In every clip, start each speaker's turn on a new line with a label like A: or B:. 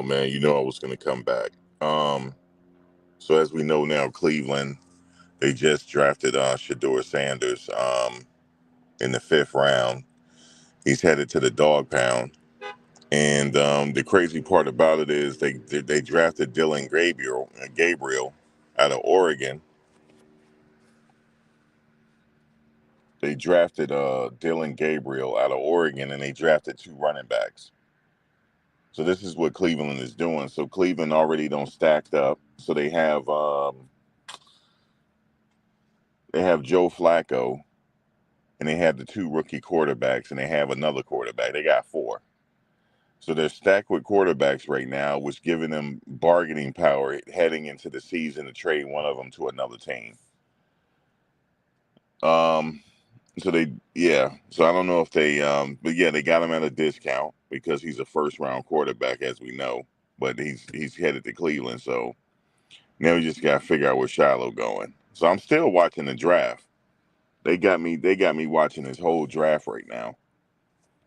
A: man, you know I was going to come back. Um, so as we know now, Cleveland, they just drafted Shedeur Sanders in the fifth round. He's headed to the dog pound. And the crazy part about it is they drafted Dylan Gabriel out of Oregon. They drafted Dylan Gabriel out of Oregon, and they drafted two running backs. So this is what Cleveland is doing. So Cleveland already don't stacked up. So they have Joe Flacco, and they have the two rookie quarterbacks, and they have another quarterback. They got four. So they're stacked with quarterbacks right now, which giving them bargaining power heading into the season to trade one of them to another team. Um, so So I don't know if but yeah, they got him at a discount because he's a first round quarterback, as we know. But he's headed to Cleveland, so now we just got to figure out where Shiloh going. So I'm still watching the draft. They got me watching this whole draft right now.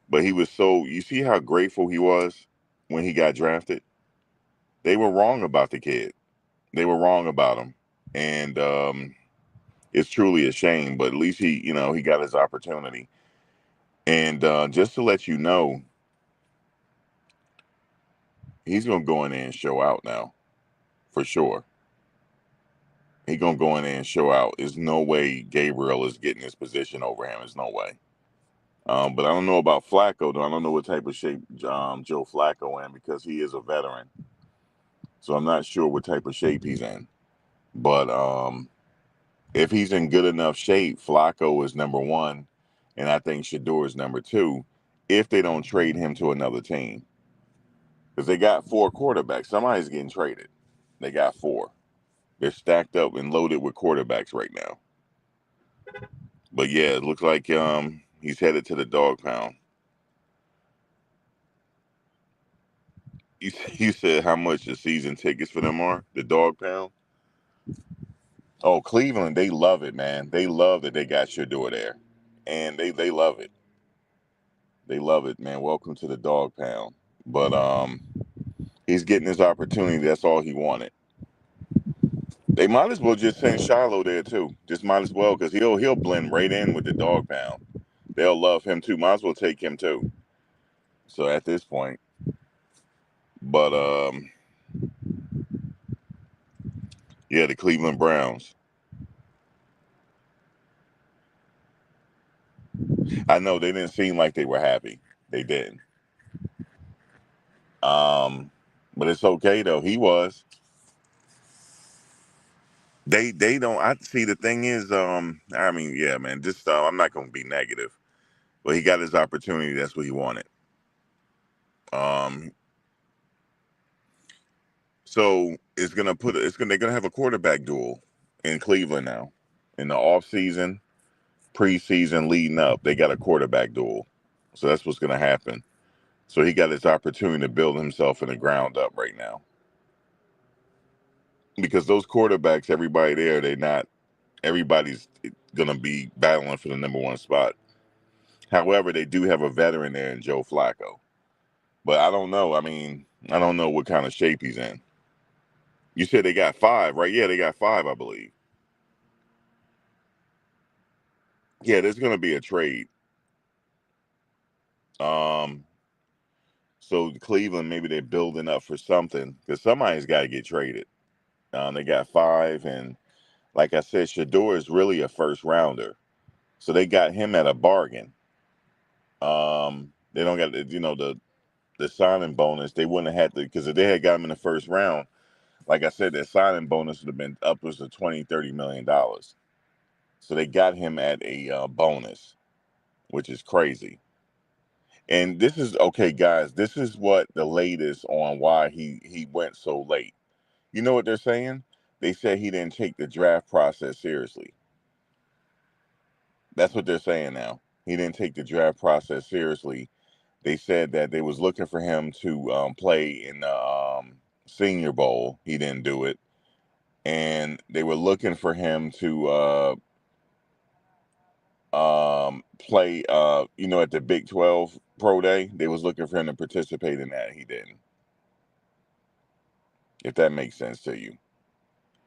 A: But you see how grateful he was when he got drafted? They were wrong about the kid. They were wrong about him. And it's truly a shame, but at least he got his opportunity. And just to let you know, he's going to go in there and show out now, for sure. He's going to go in there and show out. There's no way Gabriel is getting his position over him. There's no way. But I don't know about Flacco, though. I don't know what type of shape Joe Flacco in because he is a veteran. So I'm not sure what type of shape he's in. But if he's in good enough shape, Flacco is number one, and I think Shedeur is number two if they don't trade him to another team. Because they got four quarterbacks. Somebody's getting traded. They got four. They're stacked up and loaded with quarterbacks right now. But yeah, it looks like he's headed to the dog pound. You said how much the season tickets for them are? The dog pound? Oh, Cleveland, they love it, man. They love that they got Shedeur there. And they love it. They love it, man. Welcome to the dog pound. But he's getting his opportunity. That's all he wanted. They might as well just send Shiloh there too. Just might as well because he'll blend right in with the dog pound. They'll love him too. Might as well take him too. So at this point, but yeah, the Cleveland Browns. I know they didn't seem like they were happy. They didn't. Um, but it's okay though. He was. They don't. I see. The thing is, I mean, yeah, man. Just I'm not gonna be negative, but he got his opportunity. That's what he wanted. Um, so they're gonna have a quarterback duel in Cleveland now. In the off season, preseason, leading up, they got a quarterback duel. So that's what's gonna happen. So he got his opportunity to build himself in the ground up right now. Because those quarterbacks, everybody there, everybody's gonna be battling for the number one spot. However, they do have a veteran there in Joe Flacco. But I don't know. I mean, I don't know what kind of shape he's in. You said they got five, right? Yeah, they got five, I believe. Yeah, there's gonna be a trade. Um, so Cleveland, maybe they're building up for something because somebody's got to get traded. They got five, and like I said, Shedeur is really a first rounder, so they got him at a bargain. They don't got the signing bonus. They wouldn't have had to because if they had got him in the first round, like I said, their signing bonus would have been upwards of $20-30 million. So they got him at a bonus, which is crazy. And this is okay, guys. This is what the latest on why he went so late. You know what they're saying? They said he didn't take the draft process seriously. That's what they're saying now. He didn't take the draft process seriously. They said that they was looking for him to play in the Senior Bowl. He didn't do it, and they were looking for him to play. At the Big 12 Pro Day, they was looking for him to participate in that. He didn't. if that makes sense to you.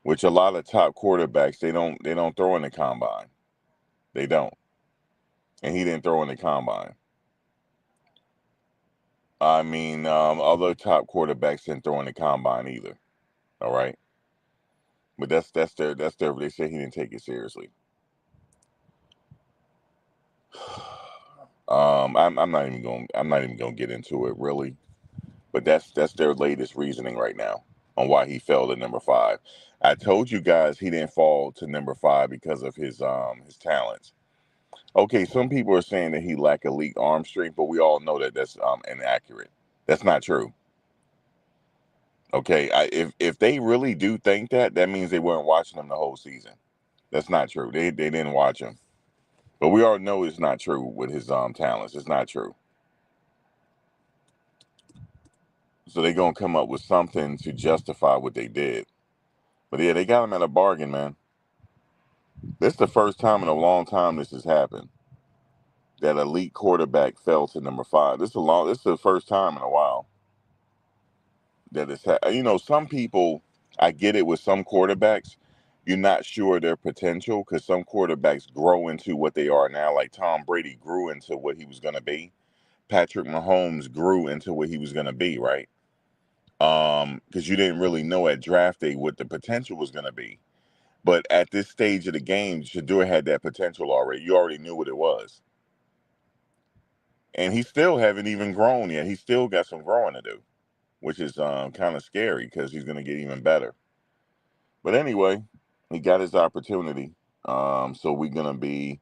A: Which a lot of top quarterbacks they don't throw in the combine. They don't, and he didn't throw in the combine. I mean, other top quarterbacks didn't throw in the combine either. All right, but that's their. They say he didn't take it seriously. I'm not even gonna get into it really, but that's their latest reasoning right now on why he fell to number 5. I told you guys he didn't fall to number 5 because of his talents. Okay, some people are saying that he lacked elite arm strength, but we all know that that's inaccurate. That's not true. Okay, if they really do think that, that means they weren't watching him the whole season. That's not true. They didn't watch him, but we all know it's not true with his talents. It's not true. So they're gonna come up with something to justify what they did. But yeah, they got him at a bargain, man. This is the first time in a long time this has happened. That elite quarterback fell to number 5. This is the first time in a while that some people, I get it with some quarterbacks, you're not sure their potential because some quarterbacks grow into what they are now. Like Tom Brady grew into what he was going to be. Patrick Mahomes grew into what he was going to be, right? Because you didn't really know at draft day what the potential was going to be. But at this stage of the game, Shedeur had that potential already. You already knew what it was. And he still haven't even grown yet. He still got some growing to do, which is kind of scary because he's going to get even better. But anyway, he got his opportunity. So we're going to be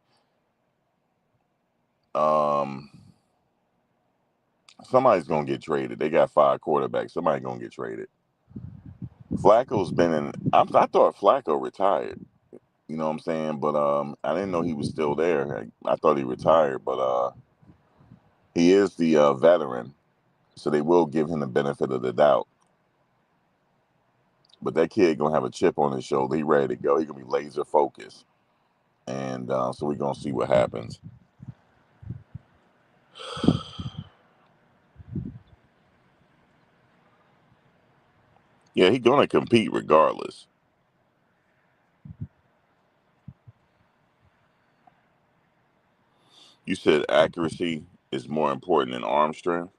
A: somebody's going to get traded. They got 5 quarterbacks. Somebody's going to get traded. Flacco's been in. I thought Flacco retired. You know what I'm saying? But I didn't know he was still there. I thought he retired, but he is the veteran, so they will give him the benefit of the doubt. But that kid gonna have a chip on his shoulder. He ready to go. He gonna be laser focused, and so we're gonna see what happens. Yeah, he gonna compete regardless. You said accuracy is more important than arm strength.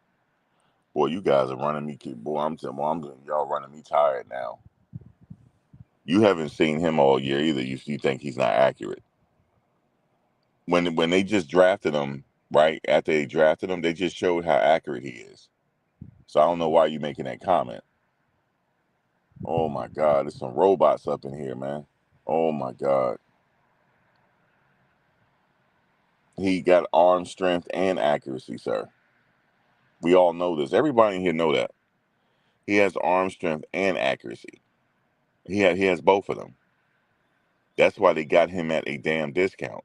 A: Boy, you guys are running me. Boy, y'all running me tired now. You haven't seen him all year either. You think he's not accurate? When they just drafted him, right after they drafted him, they just showed how accurate he is. So I don't know why you making that comment. Oh my God, there's some robots up in here, man. Oh my God. He got arm strength and accuracy, sir. We all know this. Everybody in here know that. He has arm strength and accuracy. He has both of them. That's why they got him at a damn discount.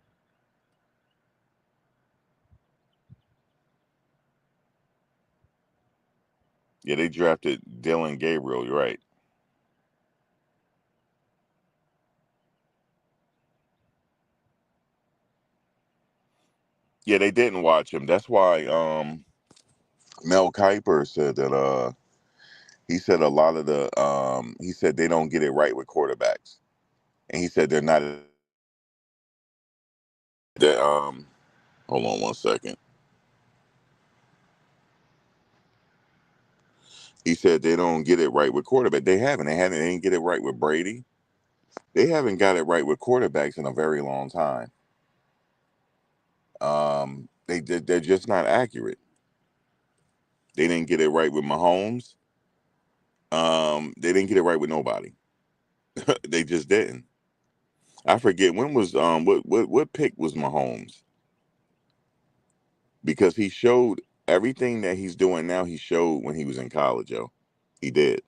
A: Yeah, they drafted Dylan Gabriel. You're right. Yeah, they didn't watch him. That's why Mel Kiper said that he said a lot of the he said they don't get it right with quarterbacks. And he said they're not that hold on one second. He said they don't get it right with quarterback. They didn't get it right with Brady. They haven't got it right with quarterbacks in a very long time. They're just not accurate. They didn't get it right with Mahomes. They didn't get it right with nobody. They just didn't. I forget when was what pick was Mahomes, because he showed everything that he's doing now. He showed when he was in college, yo. He did,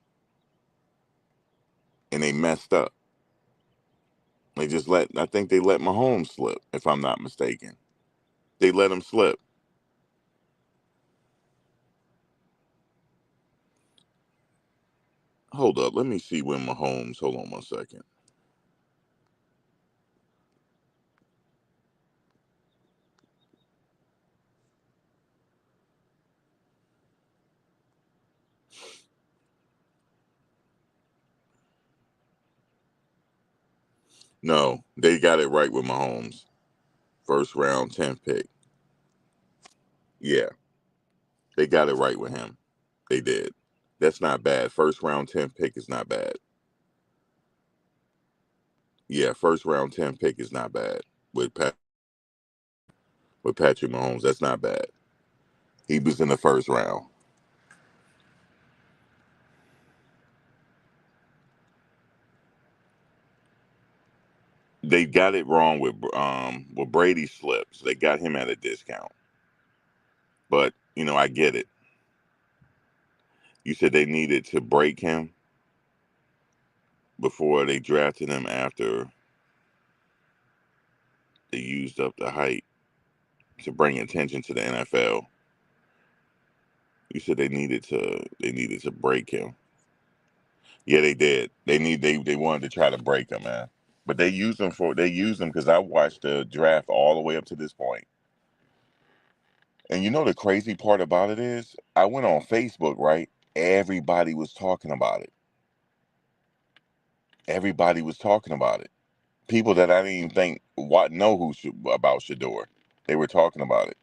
A: and they messed up. I think they let Mahomes slip, if I'm not mistaken. They let him slip. Hold up, let me see when Mahomes. Hold on one second. No, they got it right with Mahomes. First round, 10th pick. Yeah, they got it right with him. They did. That's not bad. First round, 10th pick is not bad. Yeah, first round, 10th pick is not bad with with Patrick Mahomes. That's not bad. He was in the first round. They got it wrong with Brady slips. They got him at a discount. But, I get it. You said they needed to break him before they drafted him after they used up the hype to bring attention to the NFL. You said they needed to break him. Yeah, they did. They wanted to try to break him, man. But they used him because I watched the draft all the way up to this point. And the crazy part about it is I went on Facebook, right? Everybody was talking about it. Everybody was talking about it. People that I didn't even think know about Shedeur. They were talking about it.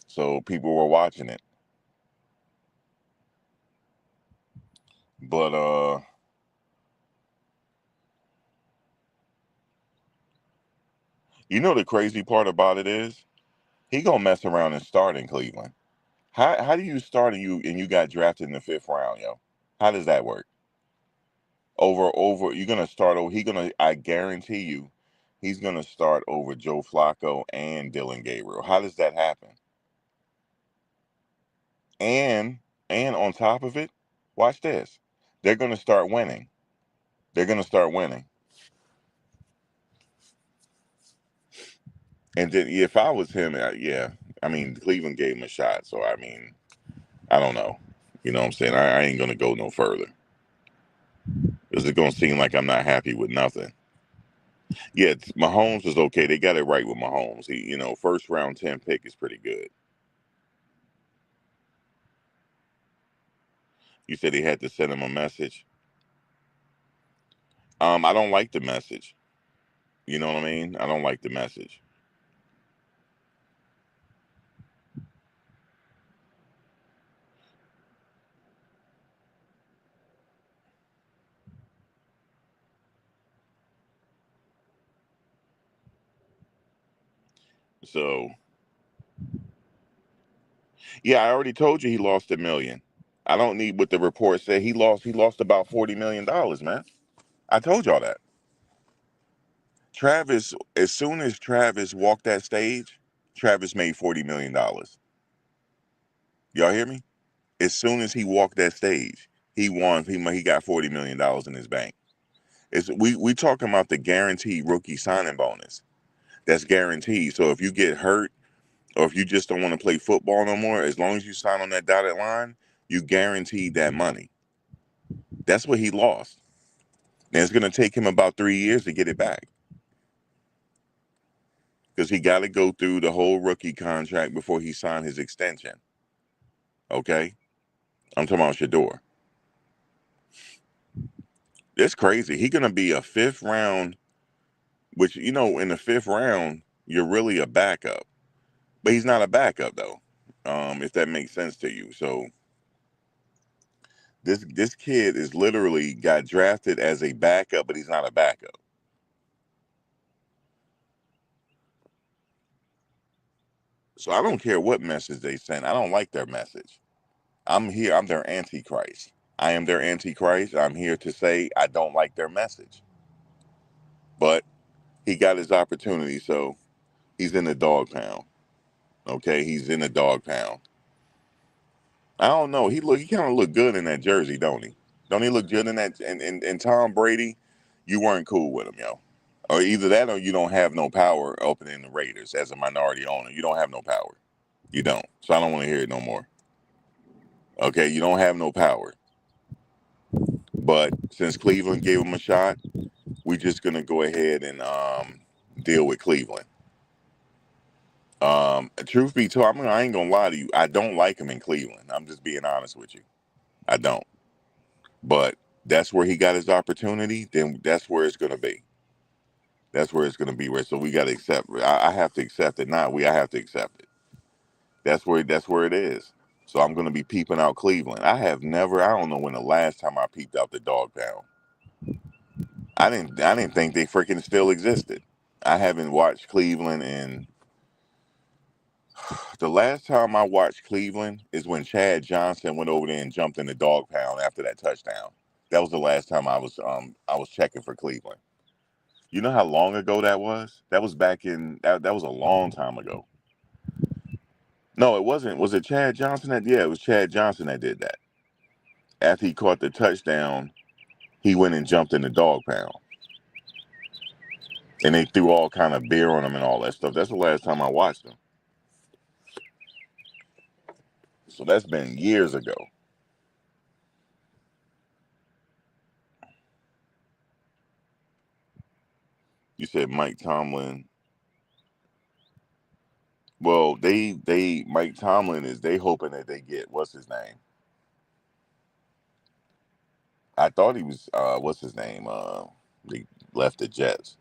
A: So people were watching it. But the crazy part about it is he gonna mess around and start in Cleveland. How do you start and you got drafted in the 5th round, yo? How does that work? Over you're gonna start over. I guarantee you, he's gonna start over Joe Flacco and Dylan Gabriel. How does that happen? And on top of it, watch this. They're gonna start winning. They're gonna start winning. And then if I was him, yeah, I mean Cleveland gave him a shot. So I mean, I don't know. You know what I'm saying? I ain't gonna go no further. Is it gonna seem like I'm not happy with nothing? Yeah, Mahomes is okay. They got it right with Mahomes. He, first round 10 pick is pretty good. You said he had to send him a message. I don't like the message. You know what I mean? I don't like the message. So yeah, I already told you he lost $1 million. I don't need what the report said. He lost about $40 million, man. I told y'all that. Travis, as soon as Travis walked that stage, Travis made $40 million. Y'all hear me? As soon as he walked that stage, he won. He got $40 million in his bank. We talking about the guaranteed rookie signing bonus. That's guaranteed. So if you get hurt or if you just don't want to play football no more, as long as you sign on that dotted line, you guaranteed that money. That's what he lost. And it's going to take him about 3 years to get it back because he got to go through the whole rookie contract before he signed his extension. Okay? I'm talking about Shedeur. That's crazy. He's going to be a 5th round, which, in the 5th round, you're really a backup. But he's not a backup, though, if that makes sense to you. So this kid is literally got drafted as a backup, but he's not a backup. So I don't care what message they send. I don't like their message. I'm here. I'm their antichrist. I am their antichrist. I'm here to say I don't like their message. But he got his opportunity, so he's in the dog pound. Okay, he's in the dog pound. I don't know. He kind of look good in that jersey, don't he? Don't he look good in that? And Tom Brady, you weren't cool with him, yo. Or either that, or you don't have no power opening the Raiders as a minority owner. You don't have no power. You don't. So I don't want to hear it no more. Okay, you don't have no power. But since Cleveland gave him a shot, we're just gonna go ahead and deal with Cleveland. Truth be told, I ain't gonna lie to you. I don't like him in Cleveland. I'm just being honest with you. I don't. But that's where he got his opportunity. Then that's where it's going to be. That's where it's going to be. Right. So we got to accept. I have to accept it. Not we. I have to accept it. That's where it is. So I'm going to be peeping out Cleveland. I have never. I don't know when the last time I peeped out the dog pound. I didn't think they freaking still existed. I haven't watched Cleveland, and the last time I watched Cleveland is when Chad Johnson went over there and jumped in the dog pound after that touchdown. That was the last time I was checking for Cleveland. You know how long ago that was? That was back in that was a long time ago. No, it wasn't. Was it Chad Johnson that? Yeah, it was Chad Johnson that did that. After he caught the touchdown, he went and jumped in the dog pound, and they threw all kind of beer on him and all that stuff. That's the last time I watched him. So that's been years ago. You said Mike Tomlin. Well, they Mike Tomlin is they hoping that they get what's his name? I thought he was what's his name? They left the Jets.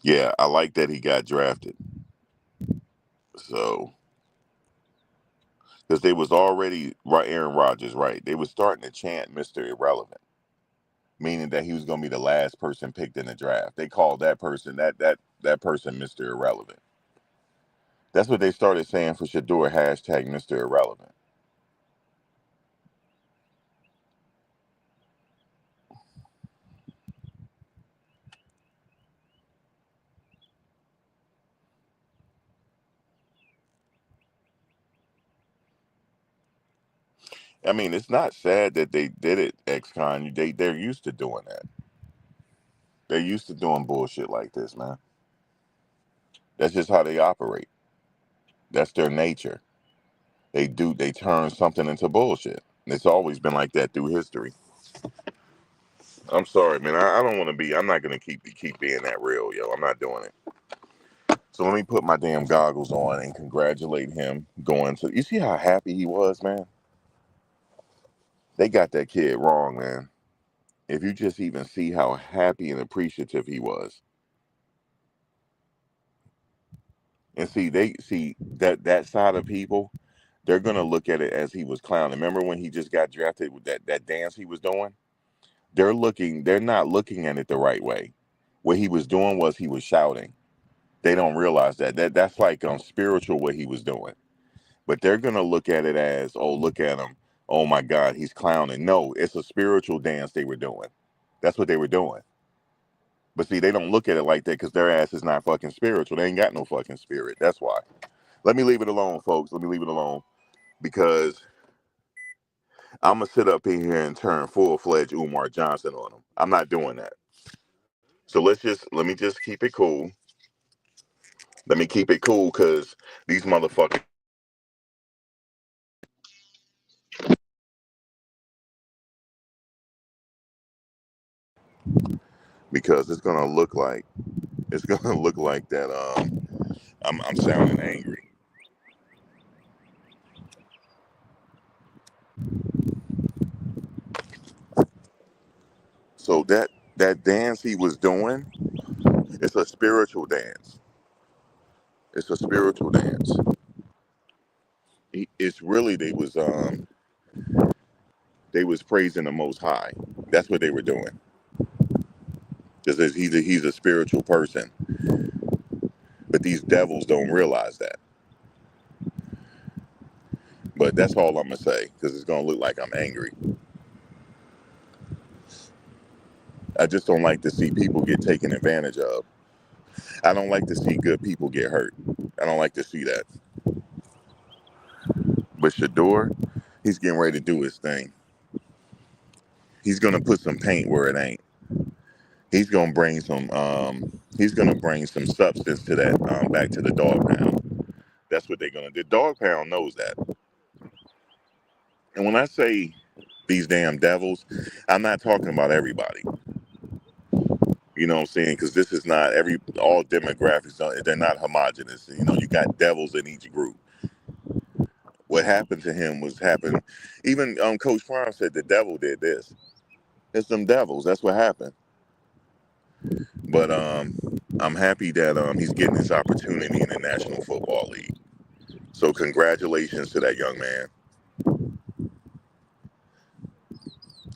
A: Yeah, I like that he got drafted. So because they was already right, Aaron Rodgers, right? They was starting to chant Mr. Irrelevant, meaning that he was going to be the last person picked in the draft. They called that person that person Mr. Irrelevant. That's what they started saying for Shedeur, hashtag Mr. Irrelevant. I mean, it's not sad that they did it, ex-con. They're used to doing that. They're used to doing bullshit like this, man. That's just how they operate. That's their nature. They turn something into bullshit. It's always been like that through history. I'm sorry, man. I don't want to be. I'm not gonna keep being that real, yo. I'm not doing it. So let me put my damn goggles on and congratulate him going to. You see how happy he was, man? They got that kid wrong, man. If you just even see how happy and appreciative he was, and see that side of people, they're gonna look at it as he was clowning. Remember when he just got drafted with that dance he was doing? They're not looking at it the right way. What he was doing was he was shouting. They don't realize that's like spiritual what he was doing. But they're gonna look at it as, oh, look at him. Oh my God, he's clowning. No, it's a spiritual dance they were doing. That's what they were doing. But see, they don't look at it like that because their ass is not fucking spiritual. They ain't got no fucking spirit. That's why. Let me leave it alone, folks. Let me leave it alone because I'm gonna sit up in here and turn full-fledged Umar Johnson on them. I'm not doing that. So let me just keep it cool. Let me keep it cool because these motherfuckers, because it's gonna look like that. I'm sounding angry. So that dance he was doing, it's a spiritual dance. It's a spiritual dance. It's really they was praising the Most High. That's what they were doing. Because he's a spiritual person, but these devils don't realize that. But that's all I'm gonna say because it's gonna look like I'm angry. I just don't like to see people get taken advantage of. I don't like to see good people get hurt. I don't like to see that. But Shedeur, he's getting ready to do his thing. He's gonna put some paint where it ain't. He's gonna bring some. He's gonna bring some substance to that. Back to the dog pound. That's what they're gonna do. Dog pound knows that. And when I say these damn devils, I'm not talking about everybody. You know what I'm saying? Because this is not all demographics. They're not homogenous. You know, you got devils in each group. What happened to him was happened. Even Coach Prime said the devil did this. It's them devils. That's what happened. But I'm happy that he's getting this opportunity in the National Football League. So congratulations to that young man.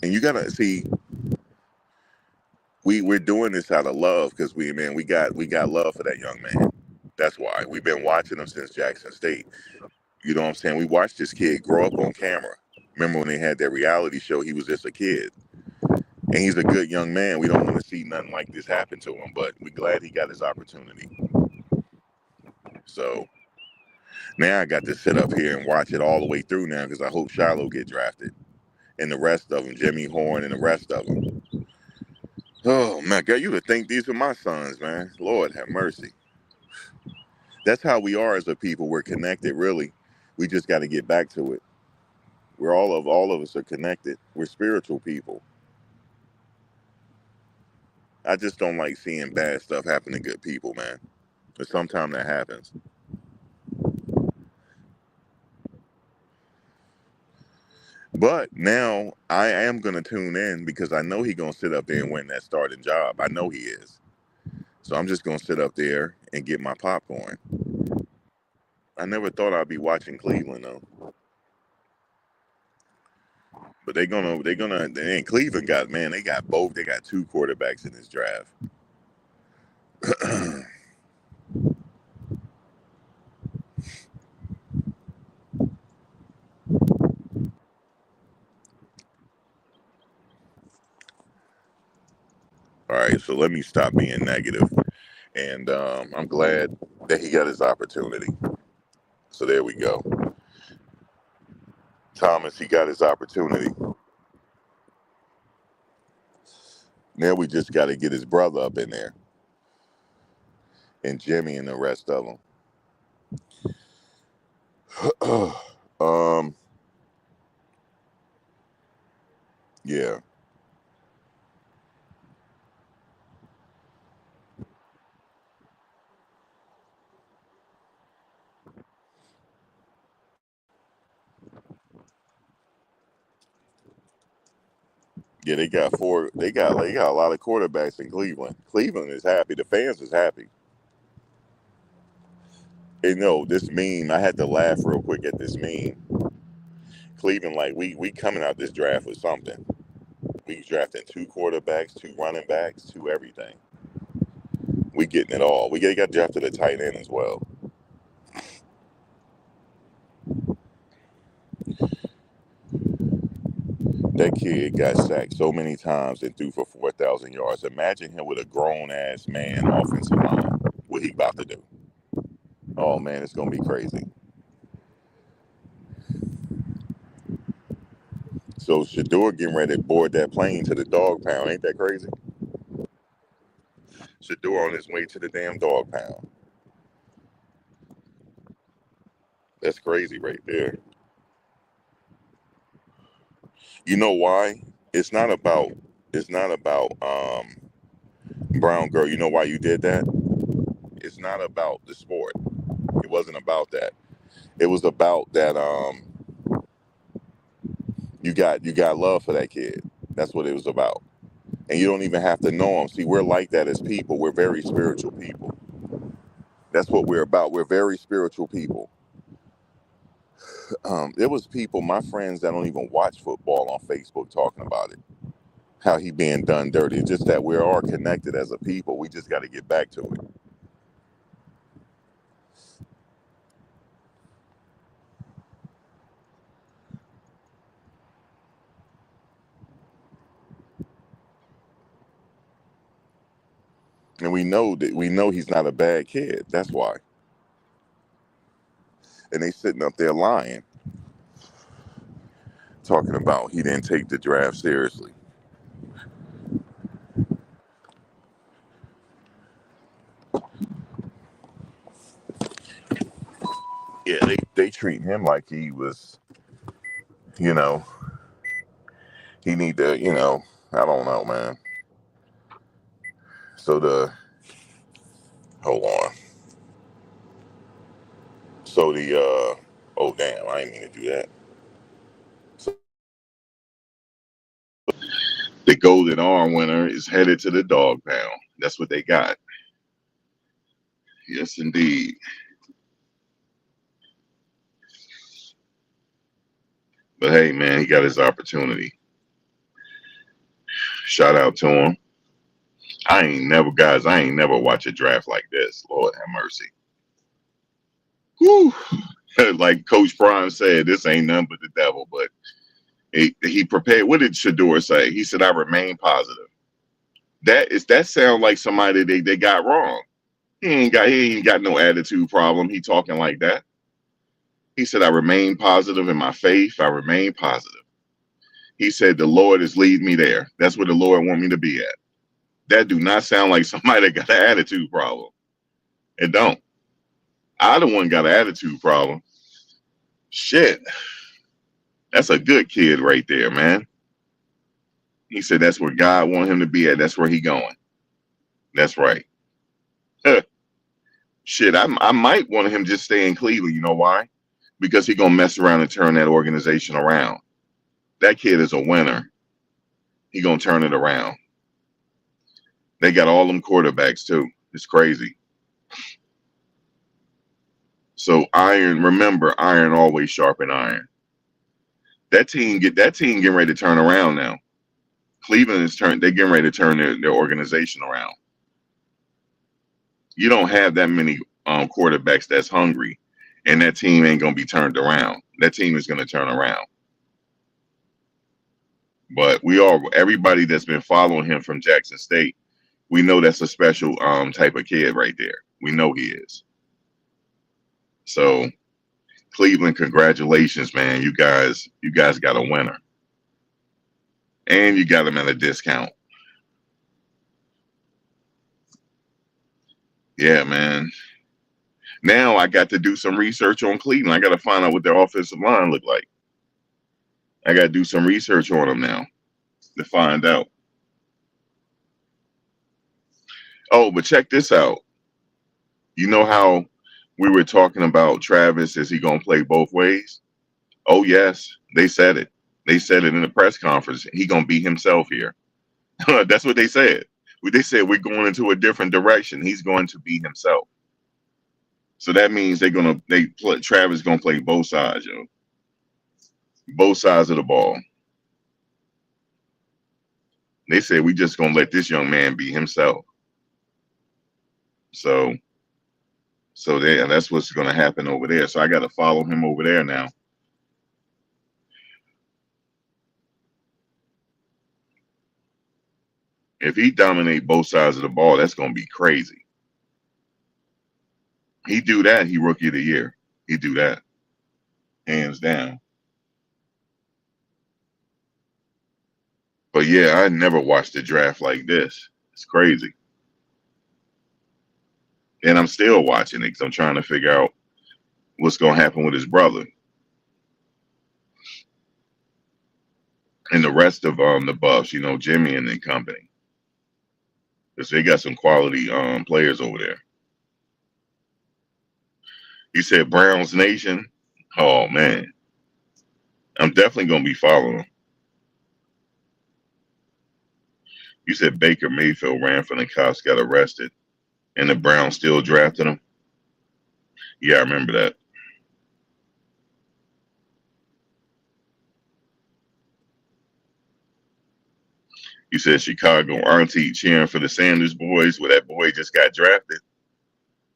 A: And you gotta see, we're doing this out of love because we got love for that young man. That's why we've been watching him since Jackson State. You know what I'm saying? We watched this kid grow up on camera. Remember when they had that reality show? He was just a kid, and he's a good young man. We don't want to see nothing like this happen to him, but we're glad he got his opportunity. So now I got to sit up here and watch it all the way through now because I hope Shiloh get drafted, and the rest of them, Jimmy Horn and the rest of them. Oh man, God, you would think these are my sons, man. Lord have mercy. That's how we are as a people. We're connected, really. We just got to get back to it. We're all of us are connected. We're spiritual people. I just don't like seeing bad stuff happen to good people, man. But sometimes that happens. But now I am gonna tune in because I know he's gonna sit up there and win that starting job. I know he is. So I'm just gonna sit up there and get my popcorn. I never thought I'd be watching Cleveland though. But and Cleveland got, man, they got both. They got two quarterbacks in this draft. All right, so let me stop being negative. And I'm glad that he got his opportunity. So there we go. Thomas, he got his opportunity. Now we just got to get his brother up in there. And Jimmy and the rest of them. Yeah. Yeah, they got four. They got a lot of quarterbacks in Cleveland. Cleveland is happy. The fans is happy. And no, this meme, I had to laugh real quick at this meme. Cleveland, like we coming out this draft with something. We drafting two quarterbacks, two running backs, two everything. We getting it all. We got drafted a tight end as well. That kid got sacked so many times and threw for 4,000 yards. Imagine him with a grown ass man offensive line. What he about to do? Oh man, it's gonna be crazy. So Shedeur getting ready to board that plane to the dog pound. Ain't that crazy? Shedeur on his way to the damn dog pound. That's crazy right there. You know why? It's not about Brown girl. You know why you did that? It's not about the sport. It wasn't about that. It was about that you got love for that kid. That's what it was about. And you don't even have to know him. See, we're like that as people. We're very spiritual people. That's what we're about. We're very spiritual people. There was people, my friends that don't even watch football on Facebook talking about it. How he being done dirty. It's just that we're all connected as a people. We just got to get back to it. And we know he's not a bad kid. That's why. And they sitting up there lying, talking about he didn't take the draft seriously. Yeah, they treat him like he was, you know, he need to, I don't know, man. So hold on. So oh damn, I didn't mean to do that. So the Golden Arm winner is headed to the dog pound. That's what they got. Yes, indeed. But hey, man, he got his opportunity. Shout out to him. I ain't never watch a draft like this. Lord have mercy. Whew. Like Coach Prime said, this ain't nothing but the devil. But he prepared. What did Shedeur say? He said, "I remain positive." That sound like somebody they got wrong. He ain't got no attitude problem. He talking like that. He said, "I remain positive in my faith. I remain positive." He said, "The Lord is leading me there. That's where the Lord want me to be at." That do not sound like somebody that got an attitude problem. It don't. I the one got an attitude problem. Shit. That's a good kid right there, man. He said that's where God want him to be at. That's where he going. That's right. Shit, I might want him just stay in Cleveland. You know why? Because he gonna mess around and turn that organization around. That kid is a winner. He gonna turn it around. They got all them quarterbacks too. It's crazy. So remember, iron always sharpen iron. That team getting ready to turn around now. Cleveland they're getting ready to turn their organization around. You don't have that many quarterbacks that's hungry, and that team ain't gonna be turned around. That team is gonna turn around. But everybody that's been following him from Jackson State, we know that's a special type of kid right there. We know he is. So Cleveland, congratulations, man. You guys got a winner. And you got him at a discount. Yeah, man. Now I got to do some research on Cleveland. I got to find out what their offensive line look like. I got to do some research on them now to find out. Oh, but check this out. You know how we were talking about Travis? Is he going to play both ways? Oh, yes. They said it. They said it in the press conference. He going to be himself here. That's what they said. They said we're going into a different direction. He's going to be himself. So that means Travis going to play both sides, yo. Both sides of the ball. They said we just going to let this young man be himself. So that's what's going to happen over there. So I got to follow him over there now. If he dominate both sides of the ball, that's going to be crazy. He do that, he rookie of the year. He do that. Hands down. But yeah, I never watched a draft like this. It's crazy. And I'm still watching it because I'm trying to figure out what's going to happen with his brother. And the rest of the Buffs, Jimmy and the company. Because they got some quality players over there. You said Browns Nation? Oh, man. I'm definitely going to be following them. You said Baker Mayfield ran from the cops, got arrested, and the Browns still drafted him? Yeah, I remember that. You said Chicago auntie cheering for the Sanders boys where that boy just got drafted.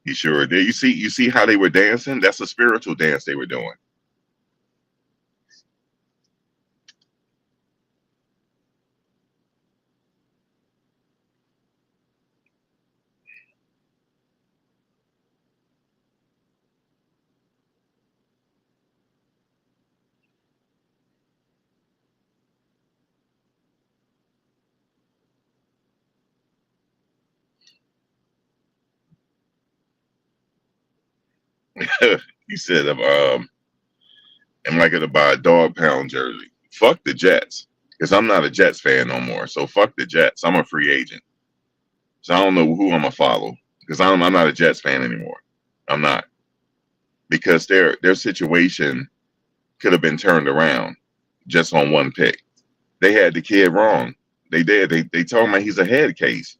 A: He sure did. You see how they were dancing? That's a spiritual dance they were doing. He said, am I going to buy a dog pound jersey? Fuck the Jets. Because I'm not a Jets fan no more. So fuck the Jets. I'm a free agent. So I don't know who I'm gonna follow because I'm not a Jets fan anymore. I'm not, because their situation could have been turned around just on one pick. They had the kid wrong. They did. They told him he's a head case.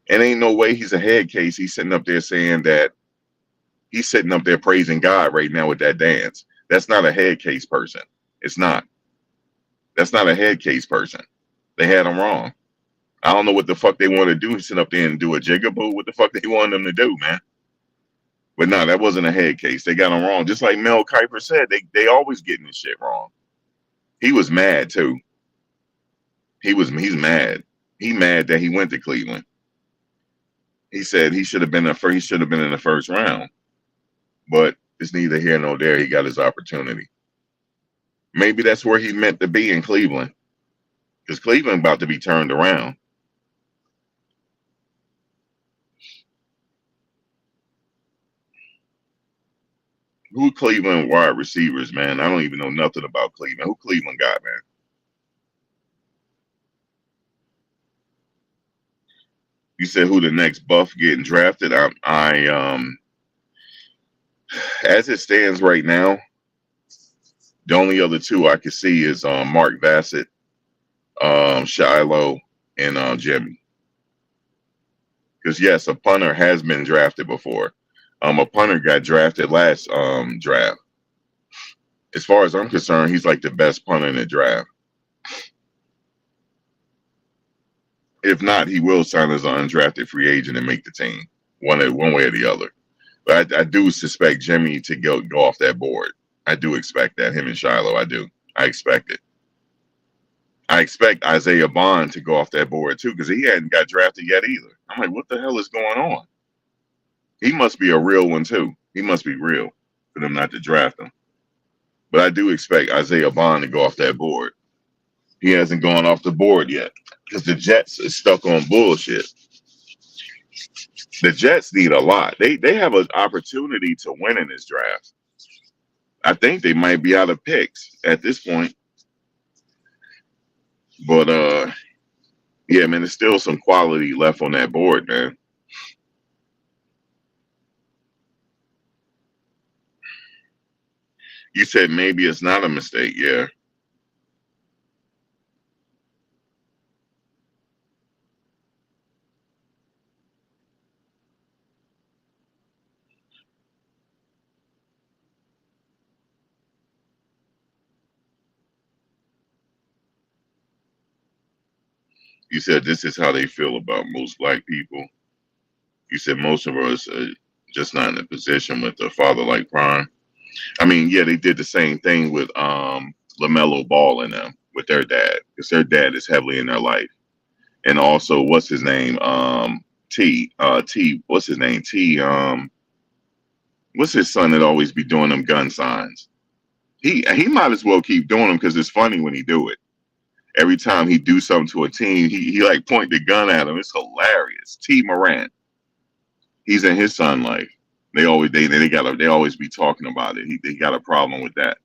A: And ain't no way he's a head case. He's sitting up there saying that he's sitting up there praising God right now with that dance. That's not a head case person. It's not. That's not a head case person. They had him wrong. I don't know what the fuck they want to do. Sit up there and do a jigaboo. What the fuck they want them to do, man? But no, that wasn't a head case. They got him wrong. Just like Mel Kiper said, they always getting this shit wrong. He was mad too. He's mad. He mad that he went to Cleveland. He said he should have been in the first round. But it's neither here nor there. He got his opportunity. Maybe that's where he meant to be, in Cleveland. Because Cleveland about to be turned around. Who Cleveland wide receivers, man? I don't even know nothing about Cleveland. Who Cleveland got, man? You said who the next buff getting drafted? As it stands right now, the only other two I can see is Mark Bassett, Shiloh, and Jimmy. Because yes, a punter has been drafted before. A punter got drafted last draft. As far as I'm concerned, he's like the best punter in the draft. If not, he will sign as an undrafted free agent and make the team, one way or the other. But I do suspect Jimmy to go off that board. I do expect that. Him and Shiloh, I do. I expect it. I expect Isaiah Bond to go off that board too, because he hadn't got drafted yet either. I'm like, what the hell is going on? He must be a real one too. He must be real for them not to draft him. But I do expect Isaiah Bond to go off that board. He hasn't gone off the board yet because the Jets is stuck on bullshit. The Jets need a lot. They have an opportunity to win in this draft. I think they might be out of picks at this point. But yeah, man, there's still some quality left on that board, man. You said maybe it's not a mistake, yeah. You said this is how they feel about most black people. You said most of us are just not in a position with a father like Prime. I mean, yeah, they did the same thing with LaMelo Ball and them with their dad, because their dad is heavily in their life. And also, what's his name? What's his name? What's his son that always be doing them gun signs? He might as well keep doing them because it's funny when he do it. Every time he do something to a team, he like point the gun at him. It's hilarious. T. Morant. He's in his son life. They always be talking about it. He got a problem with that.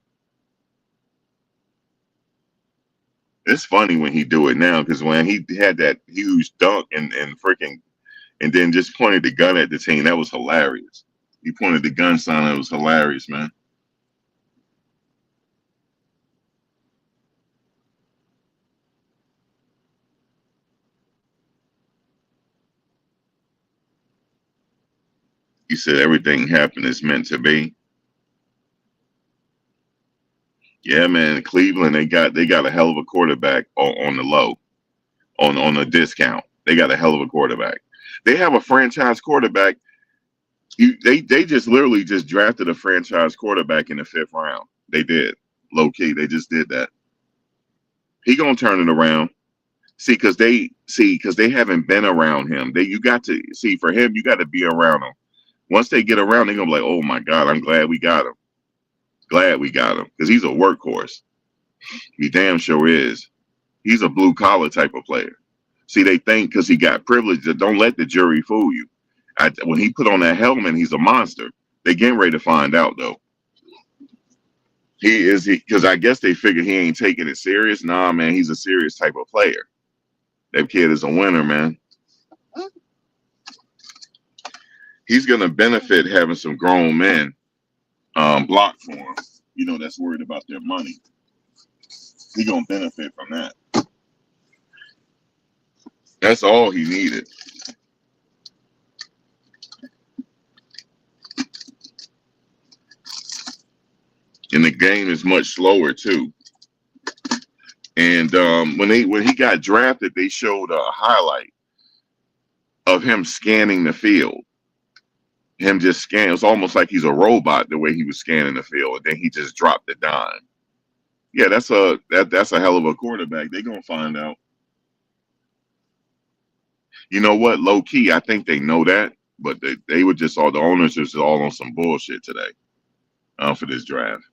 A: It's funny when he do it now, because when he had that huge dunk and freaking, and then just pointed the gun at the team, that was hilarious. He pointed the gun sign. It was hilarious, man. He said everything happened is meant to be. Yeah, man. Cleveland, they got a hell of a quarterback on the low, on a discount. They got a hell of a quarterback. They have a franchise quarterback. They just literally just drafted a franchise quarterback in the 5th round. They did. Low key. They just did that. He gonna turn it around. Because they haven't been around him. You got to see, for him, you got to be around him. Once they get around, they're gonna be like, oh my God, I'm glad we got him. Glad we got him. Because he's a workhorse. He damn sure is. He's a blue collar type of player. See, they think because he got privilege, that don't let the jury fool you. When he put on that helmet, he's a monster. They getting ready to find out though. Because I guess they figure he ain't taking it serious. Nah, man, he's a serious type of player. That kid is a winner, man. He's going to benefit having some grown men block for him. You know, that's worried about their money. He's going to benefit from that. That's all he needed. And the game is much slower too. And when he got drafted, they showed a highlight of him scanning the field. Him just scanning. It was almost like he's a robot the way he was scanning the field. And then he just dropped the dime. Yeah, that's a hell of a quarterback. They're gonna find out. You know what? Low key, I think they know that, but they were just all the owners just all on some bullshit today for this draft.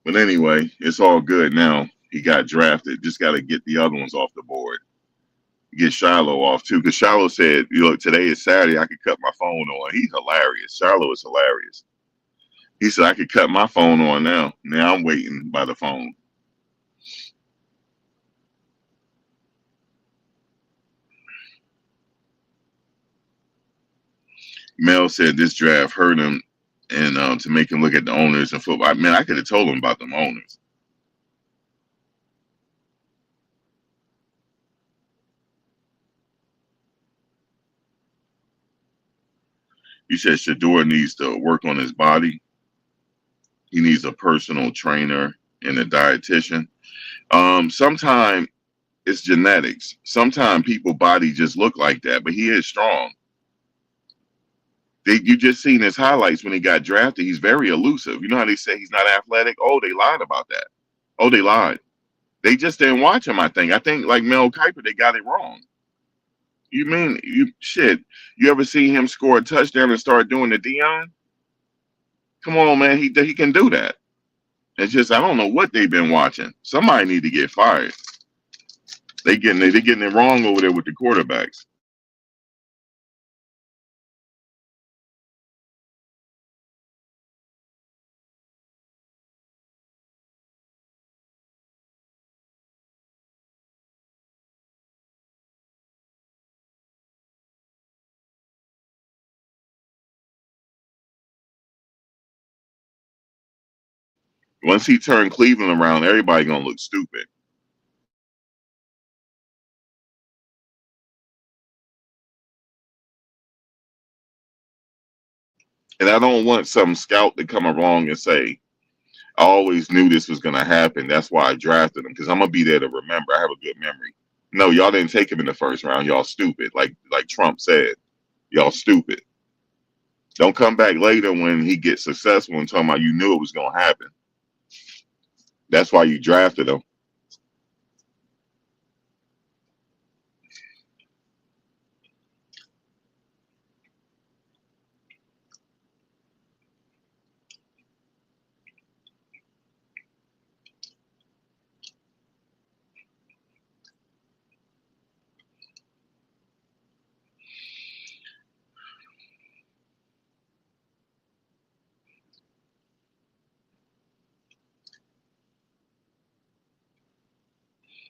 A: But anyway, it's all good now. He got drafted. Just got to get the other ones off the board. Get Shiloh off too, because Shiloh said, "Look, today is Saturday. I could cut my phone on." He's hilarious. Shiloh is hilarious. He said, "I could cut my phone on now. Now I'm waiting by the phone." Mel said this draft hurt him, and to make him look at the owners in football. Man, I could have told him about them owners. You said Shedeur needs to work on his body. He needs a personal trainer and a dietitian. Sometimes it's genetics. Sometimes people body just look like that, but he is strong. You just seen his highlights when he got drafted. He's very elusive. You know how they say he's not athletic? Oh, they lied about that. Oh, they lied. They just didn't watch him, I think. I think like Mel Kiper, they got it wrong. You mean you ever see him score a touchdown and start doing the Dion? Come on, man. He can do that. It's just I don't know what they've been watching. Somebody need to get fired. They're getting it wrong over there with the quarterbacks. Once he turned Cleveland around, everybody gonna look stupid. And I don't want some scout to come along and say, I always knew this was gonna happen. That's why I drafted him, because I'm gonna be there to remember. I have a good memory. No, y'all didn't take him in the first round. Y'all stupid. Like Trump said. Y'all stupid. Don't come back later when he gets successful and talking about you knew it was gonna happen. That's why you drafted him.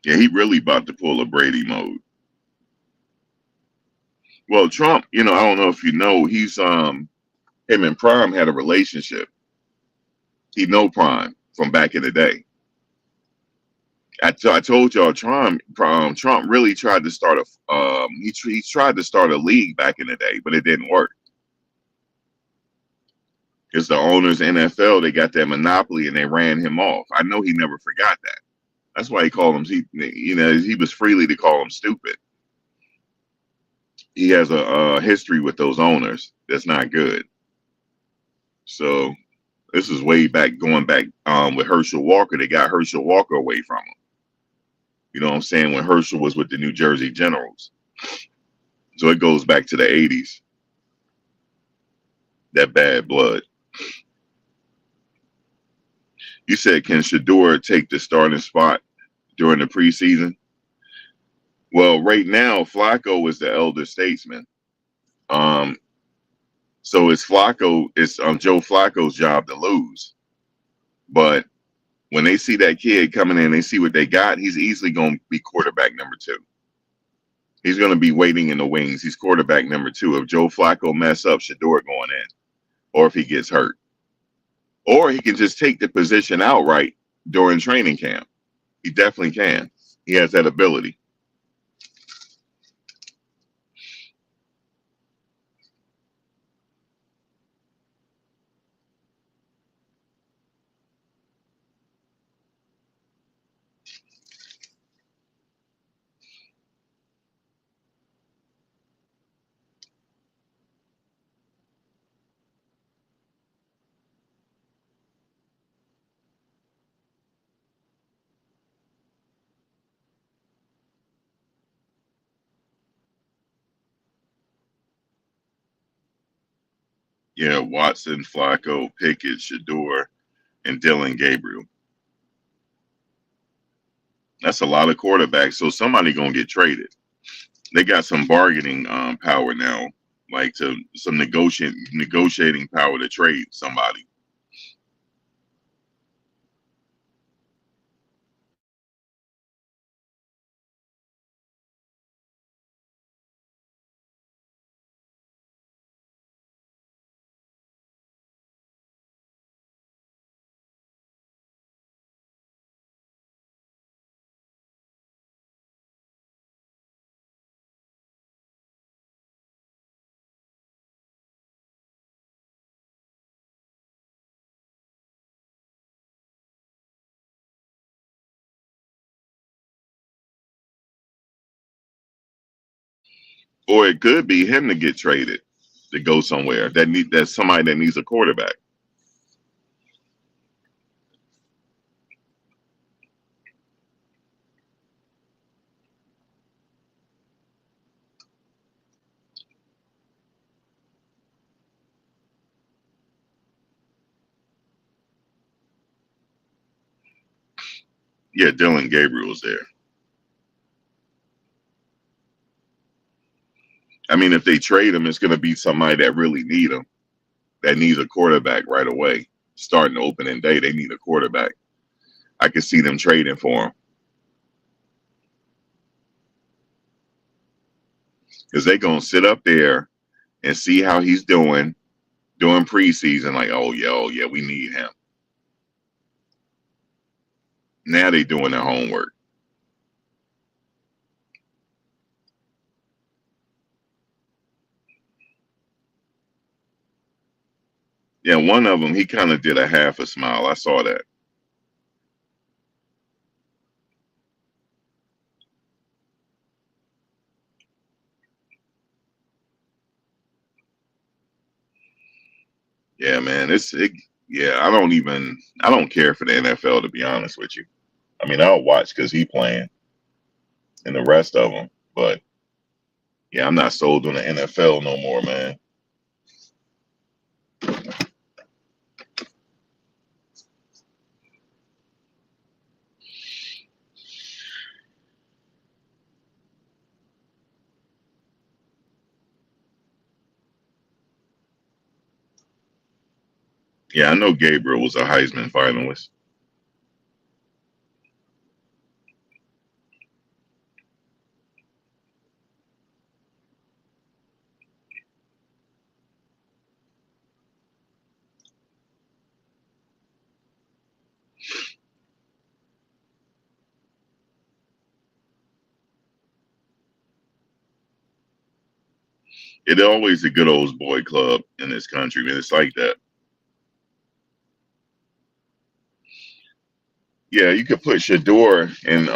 A: Yeah, he really about to pull a Brady mode. Well, Trump, I don't know if you know, he's him and Prime had a relationship. He know Prime from back in the day. I told y'all Trump really tried to start he tried to start a league back in the day, but it didn't work. Because the owners NFL, they got that monopoly and they ran him off. I know he never forgot that. That's why he called him. He was freely to call him stupid. He has a history with those owners that's not good. So this is way back, going back with Herschel Walker. They got Herschel Walker away from him. You know what I'm saying? When Herschel was with the New Jersey Generals. So it goes back to the 80s. That bad blood. You said, can Shedeur take the starting spot during the preseason? Well, right now, Flacco is the elder statesman. So it's Joe Flacco's job to lose. But when they see that kid coming in, they see what they got, he's easily going to be quarterback number 2. He's going to be waiting in the wings. He's quarterback number 2. If Joe Flacco mess up, Shedeur going in, or if he gets hurt, or he can just take the position outright during training camp. He definitely can. He has that ability. Yeah, Watson, Flacco, Pickett, Shedeur, and Dylan Gabriel. That's a lot of quarterbacks. So somebody gonna get traded. They got some bargaining power now, like to some negotiating power to trade somebody. Or it could be him to get traded to go somewhere. That's somebody that needs a quarterback. Yeah, Dylan Gabriel's there. I mean, if they trade him, it's going to be somebody that really need him, that needs a quarterback right away. Starting opening day, they need a quarterback. I could see them trading for him because they're going to sit up there and see how he's doing during preseason. Like, oh yeah, we need him. Now they doing their homework. Yeah, one of them, he kind of did a half a smile. I saw that. Yeah, man, yeah, I don't care for the NFL to be honest with you. I mean, I'll watch because he playing and the rest of them, but yeah, I'm not sold on the NFL no more, man. Yeah, I know Gabriel was a Heisman finalist. It's always a good old boy club in this country, man. It's like that. Yeah, you could put Shedeur in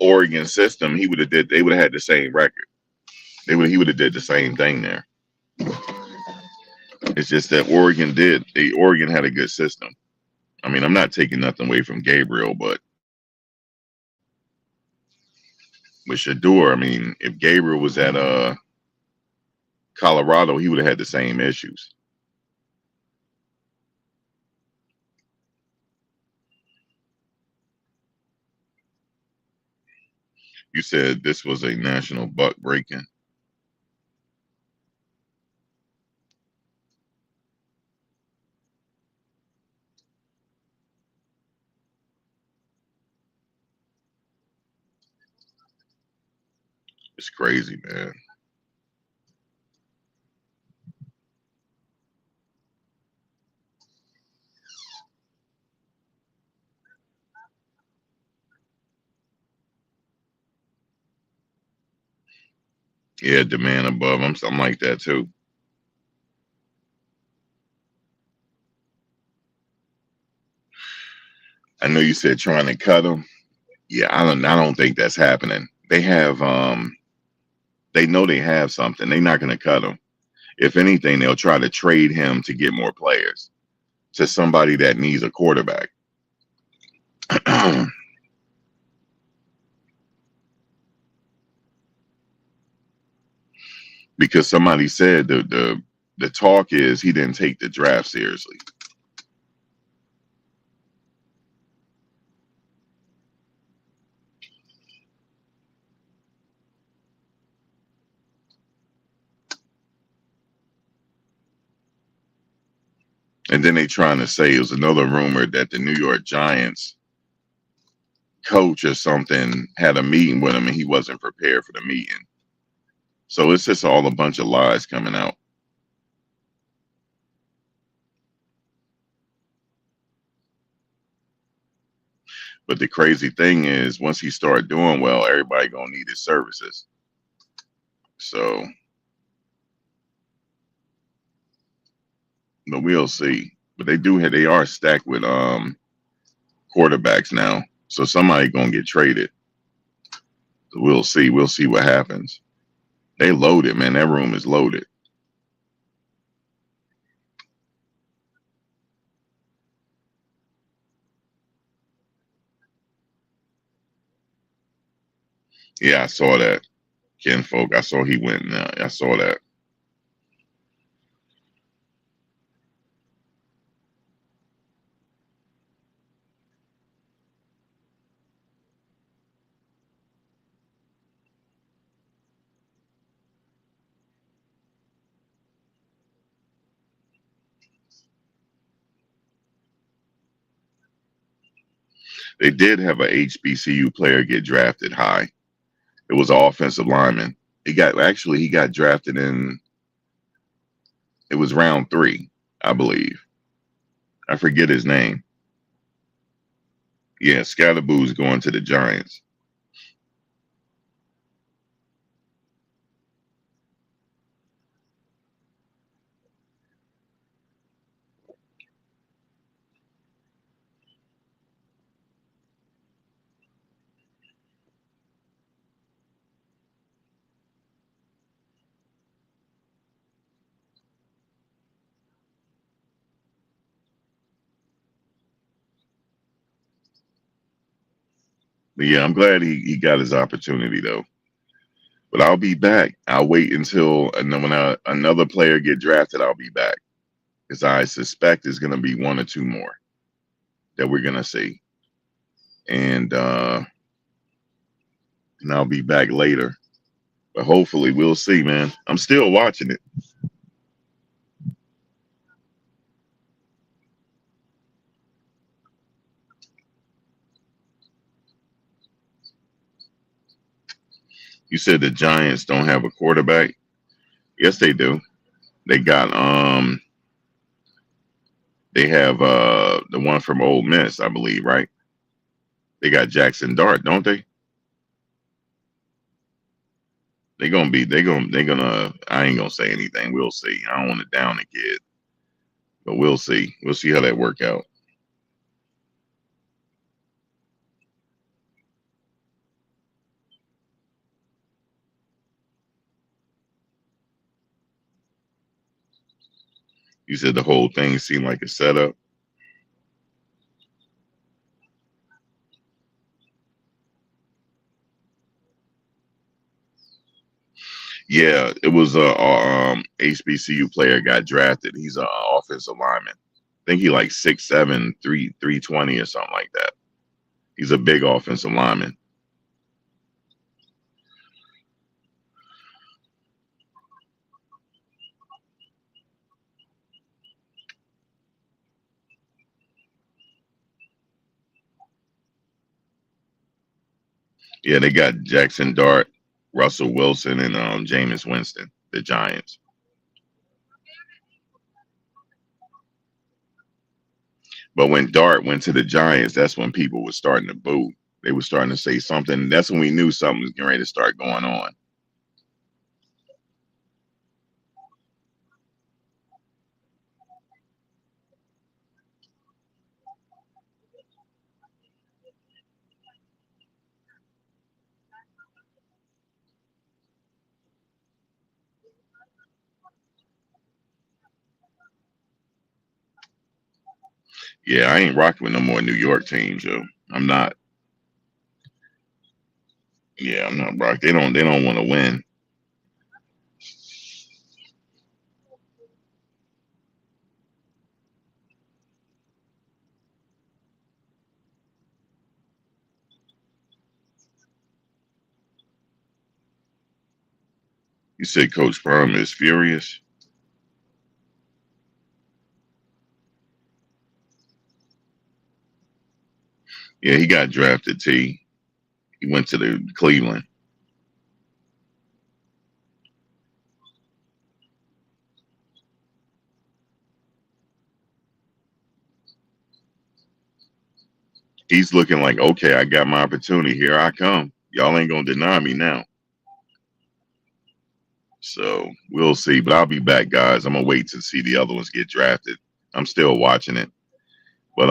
A: Oregon system. They would have had the same record. He would have did the same thing there. It's just that Oregon had a good system. I mean, I'm not taking nothing away from Gabriel, but with Shedeur, I mean, if Gabriel was at Colorado, he would have had the same issues. You said this was a national buck breaking. It's crazy, man. Yeah, demand above. I'm like that too. I know you said trying to cut them. Yeah, I don't think that's happening. They know they have something. They're not going to cut him. If anything, they'll try to trade him to get more players to somebody that needs a quarterback. Because somebody said the talk is he didn't take the draft seriously. And then they trying to say it was another rumor that the New York Giants coach or something had a meeting with him and he wasn't prepared for the meeting. So it's just all a bunch of lies coming out. But the crazy thing is, once he start doing well, everybody gonna need his services. So, but we'll see. But they are stacked with quarterbacks now. So somebody gonna get traded. So we'll see. We'll see what happens. They loaded, man. That room is loaded. Yeah, I saw that. Ken Folk. I saw he went. I saw that. They did have a HBCU player get drafted high. It was an offensive lineman. He got drafted in. It was round 3, I believe. I forget his name. Yeah, Scatterboo's going to the Giants. But yeah, I'm glad he got his opportunity though. But I'll be back. I'll wait until when another player get drafted. I'll be back because I suspect there's going to be 1 or 2 more that we're going to see, and I'll be back later. But hopefully we'll see, man. I'm still watching it. You said the Giants don't have a quarterback. Yes, they do. They got they have the one from Ole Miss, I believe, right? They got Jackson Dart, don't they? They gonna I ain't gonna say anything. We'll see. I don't want to down the kid, but we'll see. We'll see how that work out. You said the whole thing seemed like a setup. Yeah, it was a HBCU player got drafted. He's an offensive lineman. I think he like 6'7", 320 or something like that. He's a big offensive lineman. Yeah, they got Jackson Dart. Russell Wilson and Jameis Winston, the Giants. But when Dart went to the Giants, that's when people were starting to boo. They were starting to say something. That's when we knew something was getting ready to start going on. Yeah, I ain't rocking with no more New York teams, yo. I'm not. Yeah, I'm not rocking. They don't want to win. You said Coach Perm is furious. Yeah, he got drafted. He went to the Cleveland. He's looking like, okay, I got my opportunity. Here I come. Y'all ain't gonna deny me now. So we'll see. But I'll be back, guys. I'm gonna wait to see the other ones get drafted. I'm still watching it. But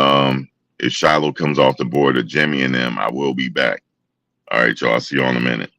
A: if Shiloh comes off the board or Jimmy and them, I will be back. All right, y'all. I'll see you all in a minute.